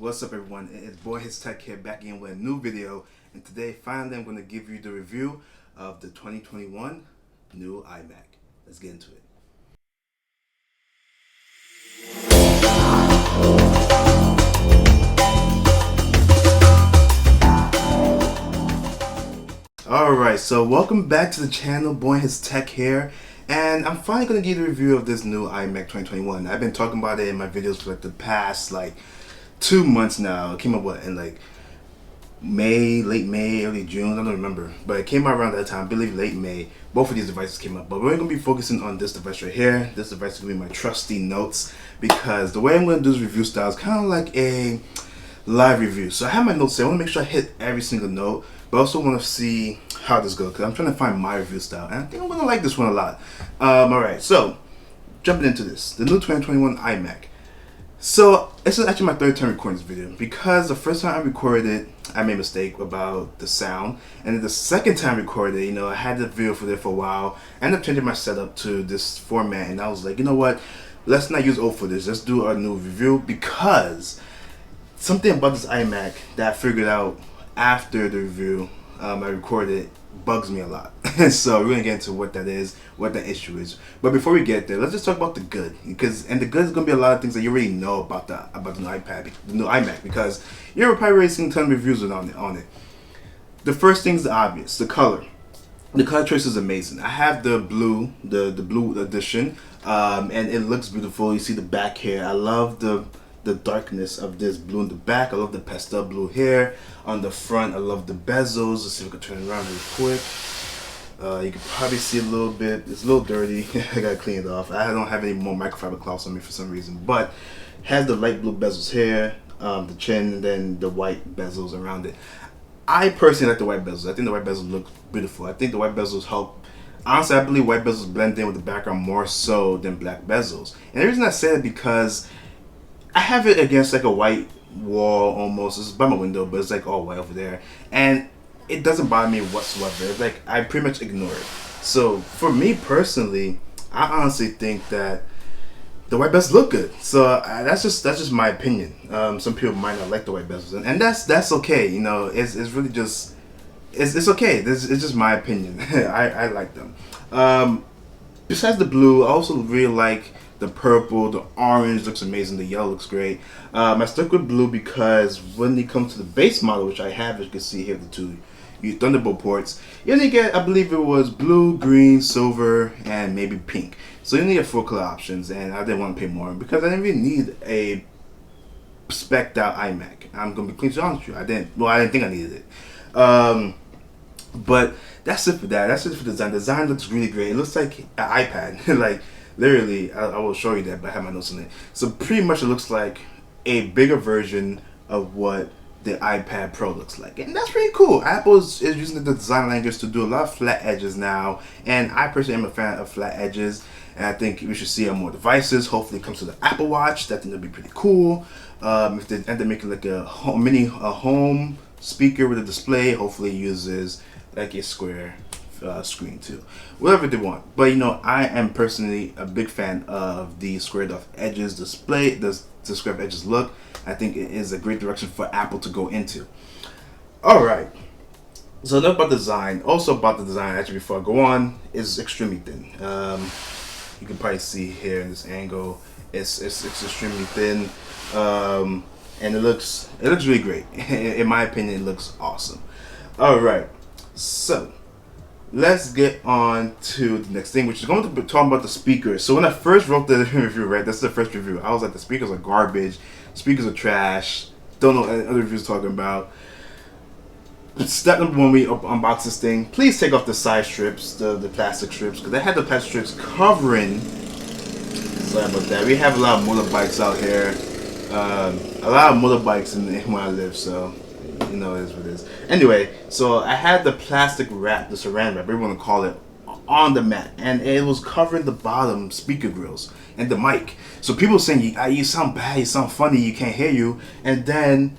What's up, everyone? It's Boy His Tech here, back again with a new video. And today, finally, I'm going to give you the review of the 2021 new iMac. Let's get into it. Alright, so welcome back to the channel, Boy His Tech here. And I'm finally going to give you a review of this new iMac 2021. I've been talking about it in my videos for like the past 2 months now. It came up in like May, late May, early June, I don't remember. But it came out around that time, I believe late May. Both of these devices came up. But we're going to be focusing on this device right here. This device is going to be my trusty notes, because the way I'm going to do this review style is kind of like a live review. So I have my notes here. I want to make sure I hit every single note, but I also want to see how this goes, because I'm trying to find my review style. And I think I'm going to like this one a lot. Alright, so jumping into this. The new 2021 iMac. So this is actually my third time recording this video, because the first time I recorded it, I made a mistake about the sound, and then the second time I recorded it, I had the video for there for a while. I ended up changing my setup to this format, and I was like, you know what, let's not use old footage, let's do a new review, because something about this iMac that I figured out after the review I recorded bugs me a lot. So we're gonna get into what that is, what the issue is. But before we get there, let's just talk about the good, and the good is gonna be a lot of things that you already know about the new iMac, because you're probably already seen a ton of reviews on it. The first thing is the obvious, the color. The color choice is amazing. I have the blue, the blue edition, and it looks beautiful. You see the back here. I love the darkness of this blue in the back. I love the pastel blue here on the front. I love the bezels. Let's see if we can turn it around really quick. You can probably see a little bit. It's a little dirty. I gotta clean it off. I don't have any more microfiber cloths on me for some reason, but has the light blue bezels here, the chin, and then the white bezels around it. I personally like the white bezels. I think the white bezels look beautiful. I think the white bezels help. Honestly, I believe white bezels blend in with the background more so than black bezels. And the reason I say it because I have it against like a white wall almost. It's by my window, but it's like all white over there, and it doesn't bother me whatsoever. It's like I pretty much ignore it. So for me personally, I honestly think that the white bezels look good. So that's just my opinion. Some people might not like the white bezels, and that's okay. It's really just it's okay. It's just my opinion. I like them. Besides the blue, I also really like the purple. The orange looks amazing. The yellow looks great. I stuck with blue because when it comes to the base model, which I have, as you can see here, the two Thunderbolt ports, you only get, I believe it was blue, green, silver, and maybe pink. So you only get 4 color options, and I didn't want to pay more because I didn't really need a spec'd out iMac. I'm gonna be completely honest with you. I didn't think I needed it. But that's it for that. That's it for the design. The design looks really great. It looks like an iPad. Like literally, I will show you that, but I have my notes on it. So pretty much it looks like a bigger version of what the iPad Pro looks like, and that's pretty cool. Apple is using the design language to do a lot of flat edges now, and I personally am a fan of flat edges, and I think we should see it on more devices. Hopefully it comes to the Apple Watch. That thing would be pretty cool. If they end up making like a home speaker with a display, hopefully it uses like a square screen too, whatever they want. But I am personally a big fan of the squared off edges display, the squared edges look. I think it is a great direction for Apple to go into. Alright, so enough about the design. Also about the design, actually, before I go on, is extremely thin. You can probably see here in this angle, it's extremely thin, and it looks really great. In my opinion, it looks awesome. Alright, so let's get on to the next thing, which is going to be talking about the speakers. So when I first wrote the review, right, that's the first review, I was like, the speakers are garbage, speakers are trash, don't know what other reviews talking about. Step number 1, we unbox this thing. Please take off the side strips, the plastic strips, because they had the plastic strips covering. Sorry about that. We have a lot of motorbikes out here. A lot of motorbikes in where I live, so it is what it is. Anyway, so I had the plastic wrap, the saran wrap, whatever you want to call it, on the mat, and it was covering the bottom speaker grills and the mic. So people saying, you sound bad, you sound funny, you can't hear you. And then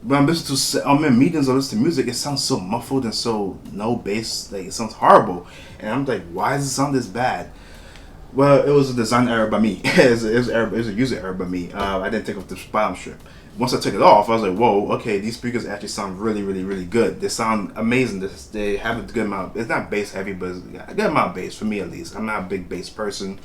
when I'm in meetings or listen to music, it sounds so muffled and so no bass, like it sounds horrible. And I'm like, why does it sound this bad? Well, it was a design error by me. It was a user error by me. I didn't take off the bottom strip. once I took it off, I was like, whoa, okay, these speakers actually sound really, really, really good. They sound amazing. They have a good amount. It's not bass heavy, but it's a good amount of bass, for me at least. I'm not a big bass person.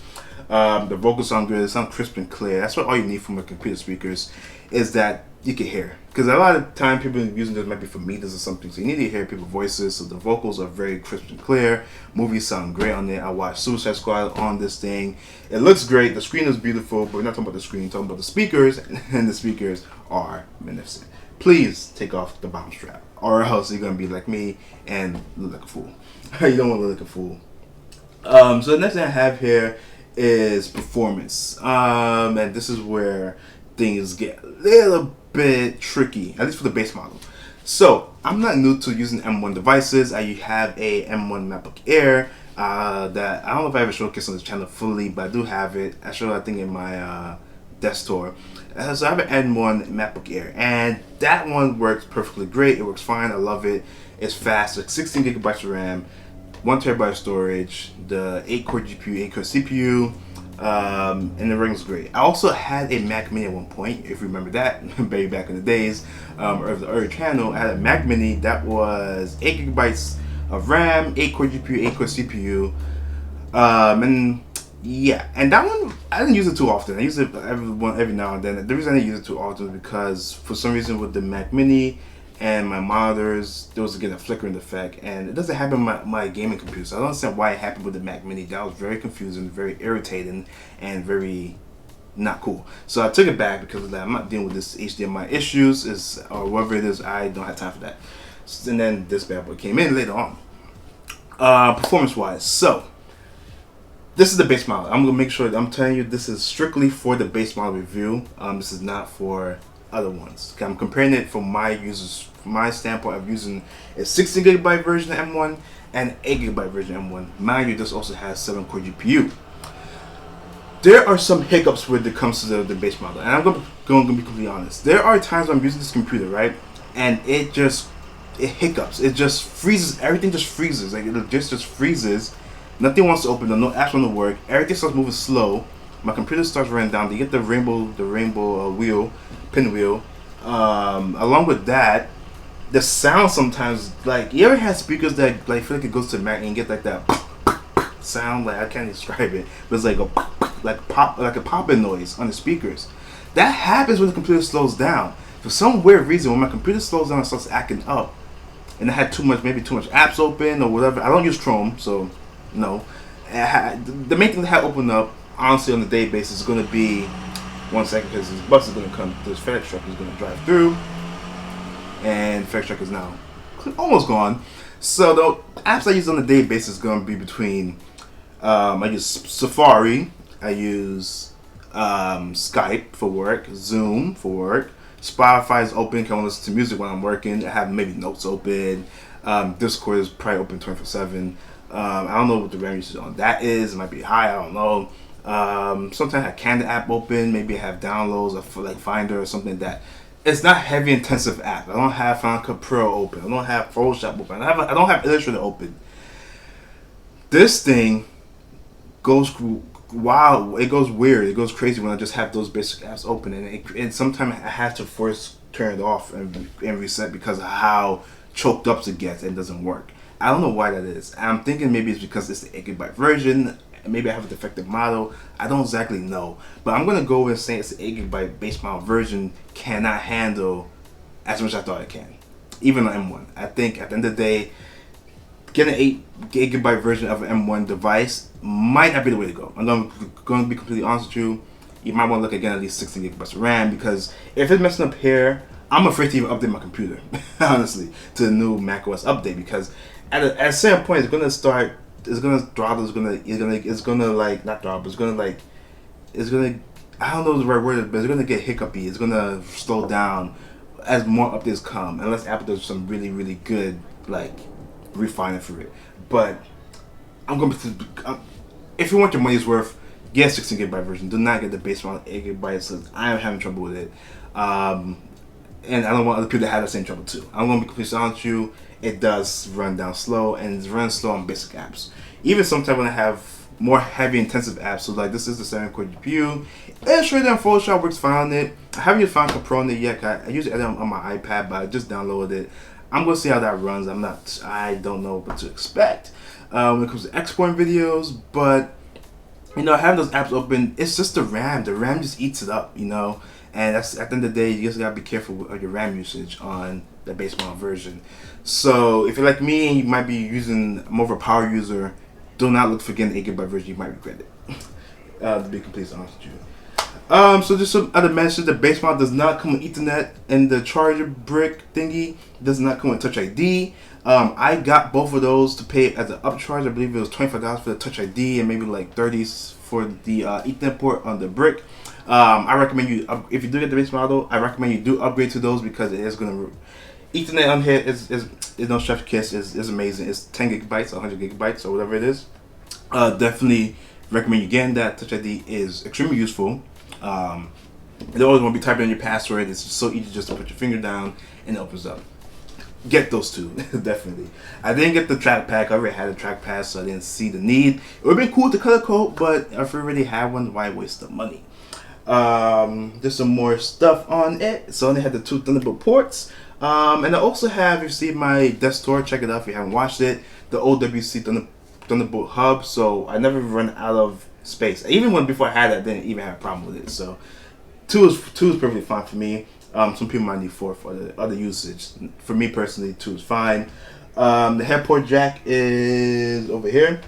The vocals sound good. They sound crisp and clear. That's what all you need from a computer speakers, is that you can hear. Because a lot of time people using this might be for meters or something, so you need to hear people's voices. So the vocals are very crisp and clear. Movies sound great on there. I watched Suicide Squad on this thing. It looks great. The screen is beautiful, but we're not talking about the screen. We're talking about the speakers, and the speakers are magnificent. Please take off the bomb strap, or else you're gonna be like me and look like a fool. You don't want to look like a fool. So the next thing I have here is performance, and this is where things get a little bit tricky, at least for the base model. So I'm not new to using M1 devices. I have a M1 MacBook Air that I don't know if I ever showcased on this channel fully, but I do have it. I showed, I think, in my desk tour. So I have an M1 MacBook Air, and that one works perfectly great. It works fine. I love it. It's fast. It's 16 gigabytes of RAM, 1 terabyte of storage, the 8-core GPU, 8-core CPU. And the ring's great. I also had a Mac Mini at one point, if you remember that, way back in the days, of the early channel. I had a Mac Mini that was 8 gigabytes of RAM, 8-core GPU, 8-core CPU, and yeah, and that one I didn't use it too often. I use it every now and then. The reason I didn't use it too often is because for some reason with the Mac Mini and my monitors, there was again a flickering effect, and it doesn't happen on my gaming computer. So I don't understand why it happened with the Mac Mini. That was very confusing, very irritating, and very not cool. So I took it back because I'm not dealing with this HDMI issues, or whatever it is. I don't have time for that. And then this bad boy came in later on. Performance-wise, so this is the base model. I'm gonna make sure that I'm telling you this is strictly for the base model review. This is not for other ones. I'm comparing it from my users, from my standpoint of using a 16 gigabyte version of M1 and 8 gigabyte version of M1. Mind you, this also has 7-core GPU. There are some hiccups when it comes to the base model, and I'm going to be completely honest. There are times when I'm using this computer, right, and it hiccups. It just freezes. Everything just freezes. Like it just freezes. Nothing wants to open. No apps want to work. Everything starts moving slow. My computer starts running down. You get the rainbow wheel, pinwheel. Along with that, the sound sometimes, like, you ever had speakers that like feel like it goes to Mac and you get like that sound, like I can't describe it, but it's like a popping noise on the speakers. That happens when the computer slows down. For some weird reason, when my computer slows down and starts acting up, and I had maybe too much apps open or whatever. I don't use Chrome, so no. The main thing that had opened up, honestly, on a day basis is going to be 1 second, because this bus is going to come, this FedEx truck is going to drive through, and FedEx truck is now almost gone. So the apps I use on a day basis is going to be between, I use Safari, I use Skype for work, Zoom for work, Spotify is open, can listen to music when I'm working, I have maybe notes open, Discord is probably open 24/7. I don't know what the RAM usage on that is. It might be high. I don't know. Sometimes I have Canada app open. Maybe I have downloads of like Finder or something like that. It's not heavy intensive app. I don't have Final Cut Pro open. I don't have Photoshop open. I don't have Illustrator open. This thing goes wild. It goes weird. It goes crazy when I just have those basic apps open, and sometimes I have to force turn it off and reset because of how choked up it gets and doesn't work. I don't know why that is. I'm thinking maybe it's because it's the 8 gigabyte version. Maybe I have a defective model. I don't exactly know. But I'm going to go and say it's the 8 gigabyte base model version cannot handle as much as I thought it can. Even on M1. I think at the end of the day, getting an 8 gigabyte version of an M1 device might not be the way to go. I'm going to be completely honest with you. You might want to look again at least 16 gigabytes of RAM, because if it's messing up here, I'm afraid to even update my computer, honestly, to the new macOS update, because at a certain point, it's gonna throttle. It's gonna like not throttle. I don't know the right word, but it's gonna get hiccupy. It's gonna slow down as more updates come, unless Apple does some really, really good like refining for it. But if you want your money's worth, get 16 gigabyte version. Do not get the base model 8 gigabytes. So I am having trouble with it, and I don't want other people to have the same trouble too. I'm gonna be completely honest with you. It does run down slow, and it's running slow on basic apps. Even sometimes when I have more heavy intensive apps. So like this is the 7-core GPU. Illustrator and Photoshop works fine on it. I haven't used Final Cut Pro on it yet. I usually edit on my iPad, but I just downloaded it. I'm gonna see how that runs. I don't know what to expect when it comes to exporting videos, but you know, having those apps open, it's just the RAM. The RAM just eats it up, you know. And that's at the end of the day, you just gotta be careful of your RAM usage on the base model version. So if you're like me and you might be using more of a power user, do not look for getting the 8GB version. You might regret it. To be completely honest with you. So just some other mentions. The base model does not come with Ethernet, and the charger brick thingy does not come with Touch ID. I got both of those to pay as an upcharge. I believe it was $25 for the Touch ID and maybe like $30 for the Ethernet port on the brick. I recommend you, if you do get the base model, I recommend you do upgrade to those because it is going to. Ethernet on here is no chef's kiss. Is amazing. It's 10 gigabytes, 100 gigabytes, or whatever it is. Definitely recommend you getting that. Touch ID is extremely useful. You don't always want to be typing in your password. It's so easy just to put your finger down and it opens up. Get those two, definitely. I didn't get the trackpad. I already had a trackpad, so I didn't see the need. It would have been cool to color code, but if you already have one, why waste the money? There's some more stuff on it. So I only had the 2 Thunderbolt ports. And I also have, if you see my desk tour, check it out if you haven't watched it, the OWC Thunderbolt hub. So I never run out of space. Even when before I had it, I didn't even have a problem with it. So 2 is perfectly fine for me. Some people might need 4 for the other usage. For me personally, 2 is fine. The head port jack is over here.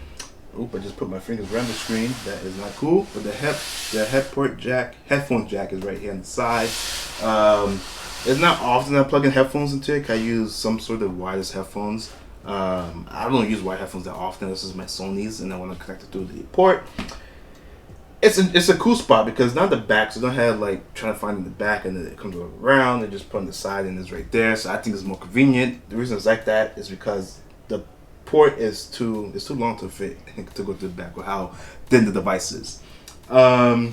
Oop, I just put my fingers around the screen. That is not cool. But the head port jack, headphone jack is right here on the side. It's not often I plug in headphones into it. I use some sort of wireless headphones. I don't use wired headphones that often. This is my Sony's, and I want to connect it through the port. It's a cool spot because not the back, so don't have like trying to find in the back and then it comes around and just put on the side and it's right there. So I think it's more convenient. The reason it's like that is because the port is too long to fit to go to the back with how thin the device is. All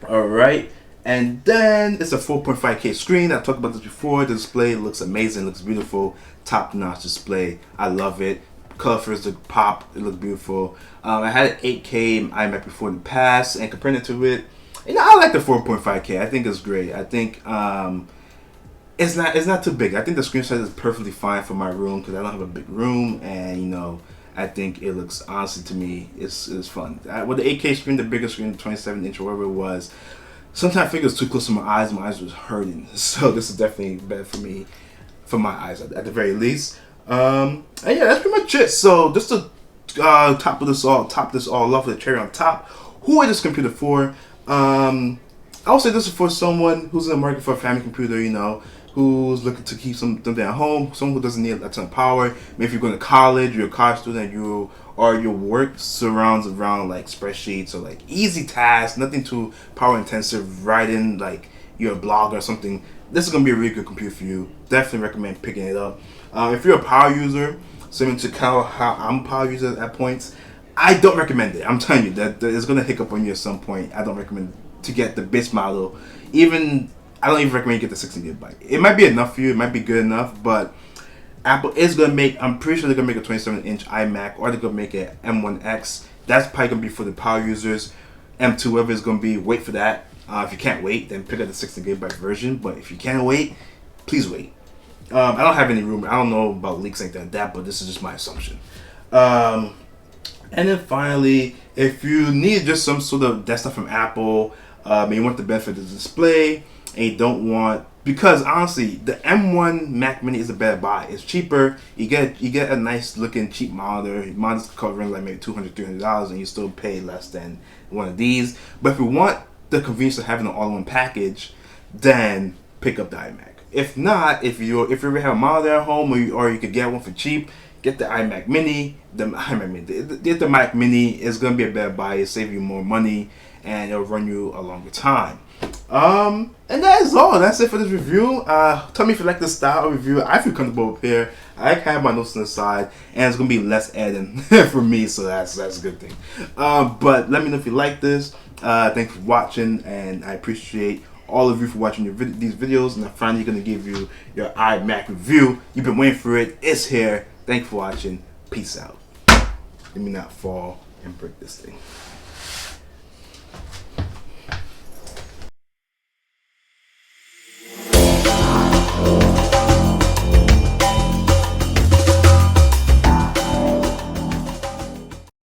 right, and then it's a 4.5K screen. I talked about this before. The display looks amazing, looks beautiful, top-notch display. I love it. Colors look pop. It looks beautiful. I had an 8K iMac before in the past, and comparing it to it, you know, I like the 4.5K. I think it's great. I think it's not too big. I think the screen size is perfectly fine for my room because I don't have a big room, and you know, I think it looks, honestly to me, it's fun. With the 8K screen, the bigger screen, the 27-inch or whatever it was, sometimes I think it was too close to my eyes. My eyes was hurting. So this is definitely better for me, for my eyes at the very least. And yeah, that's pretty much it. So just to top this all off with a cherry on top, who is this computer for? I would say this is for someone who's in the market for a family computer, you know, who's looking to keep something at home, someone who doesn't need a ton of power. Maybe if you're going to college, you're a college student, your work surrounds around like spreadsheets or like easy tasks, nothing too power intensive, writing like you're a blogger or something. This is going to be a really good computer for you. Definitely recommend picking it up. If you're a power user, similar to how I'm a power user at points, I don't recommend it. I'm telling you that it's going to hiccup on you at some point. I don't recommend to get the base model. I don't even recommend you get the 16 gigabyte. It might be enough for you. It might be good enough, but Apple is going to make, I'm pretty sure they're going to make a 27-inch iMac, or they're going to make an M1X. That's probably going to be for the power users. M2, whoever is going to be, wait for that. If you can't wait, then pick up the 16 gigabyte version. But if you can't wait, please wait. I don't have any rumor. I don't know about leaks like that, but this is just my assumption. And then finally, if you need just some sort of desktop from Apple, and you want the benefit of the display, and you don't want, because honestly, the M1 Mac Mini is a better buy. It's cheaper. You get a nice looking cheap monitor. Monitor's covering like maybe $200, $300, and you still pay less than one of these. But if you want the convenience of having an all-in-one package, then pick up the iMac. If not, if you already have a monitor at home, or you could get one for cheap, get the iMac Mini. Get the Mac Mini. It's gonna be a better buy. It'll save you more money, and it'll run you a longer time. And that is all. That's it for this review. Tell me if you like this style of review. I feel comfortable up here. I have my notes on the side, and it's gonna be less editing for me, so that's a good thing. But let me know if you like this. Thanks for watching, and I appreciate all of you for watching these videos. And I'm finally gonna give you your iMac review. You've been waiting for it. It's here. Thanks for watching. Peace out. Let me not fall. and break this thing.